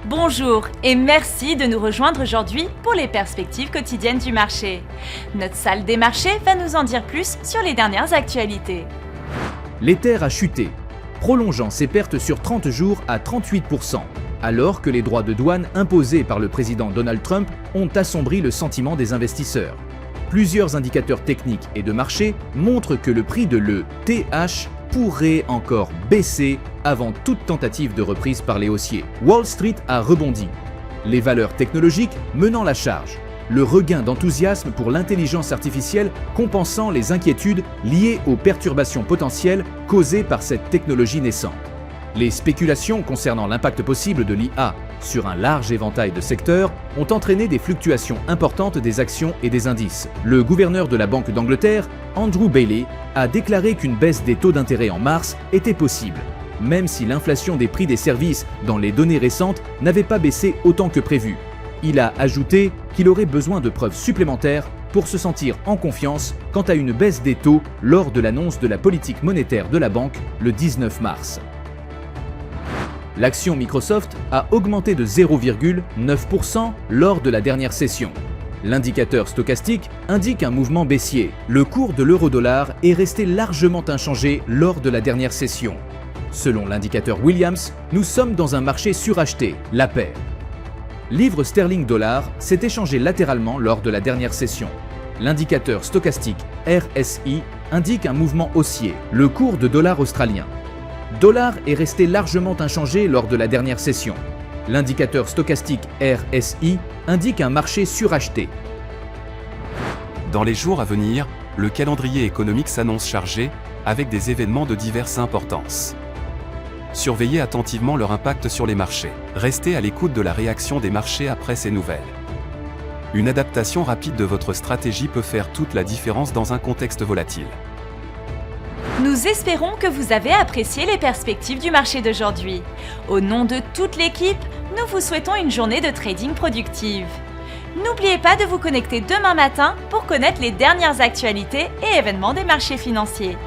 Bonjour et merci de nous rejoindre aujourd'hui pour les perspectives quotidiennes du marché. Notre salle des marchés va nous en dire plus sur les dernières actualités. L'Ether a chuté, prolongeant ses pertes sur 30 jours à 38%, alors que les droits de douane imposés par le président Donald Trump ont assombri le sentiment des investisseurs. Plusieurs indicateurs techniques et de marché montrent que le prix de l'ETH pourrait encore baisser avant toute tentative de reprise par les haussiers. Wall Street a rebondi, les valeurs technologiques menant la charge, le regain d'enthousiasme pour l'intelligence artificielle compensant les inquiétudes liées aux perturbations potentielles causées par cette technologie naissante. Les spéculations concernant l'impact possible de l'IA sur un large éventail de secteurs ont entraîné des fluctuations importantes des actions et des indices. Le gouverneur de la Banque d'Angleterre, Andrew Bailey, a déclaré qu'une baisse des taux d'intérêt en mars était possible, même si l'inflation des prix des services dans les données récentes n'avait pas baissé autant que prévu. Il a ajouté qu'il aurait besoin de preuves supplémentaires pour se sentir en confiance quant à une baisse des taux lors de l'annonce de la politique monétaire de la banque le 19 mars. L'action Microsoft a augmenté de 0,9% lors de la dernière session. L'indicateur stochastique indique un mouvement baissier. Le cours de l'euro-dollar est resté largement inchangé lors de la dernière session. Selon l'indicateur Williams, nous sommes dans un marché suracheté, la paire. Livre sterling-dollar s'est échangé latéralement lors de la dernière session. L'indicateur stochastique RSI indique un mouvement haussier. Le cours de dollar australien. Dollar est resté largement inchangé lors de la dernière session. L'indicateur stochastique RSI indique un marché suracheté. Dans les jours à venir, le calendrier économique s'annonce chargé, avec des événements de diverses importances. Surveillez attentivement leur impact sur les marchés. Restez à l'écoute de la réaction des marchés après ces nouvelles. Une adaptation rapide de votre stratégie peut faire toute la différence dans un contexte volatile. Nous espérons que vous avez apprécié les perspectives du marché d'aujourd'hui. Au nom de toute l'équipe, nous vous souhaitons une journée de trading productive. N'oubliez pas de vous connecter demain matin pour connaître les dernières actualités et événements des marchés financiers.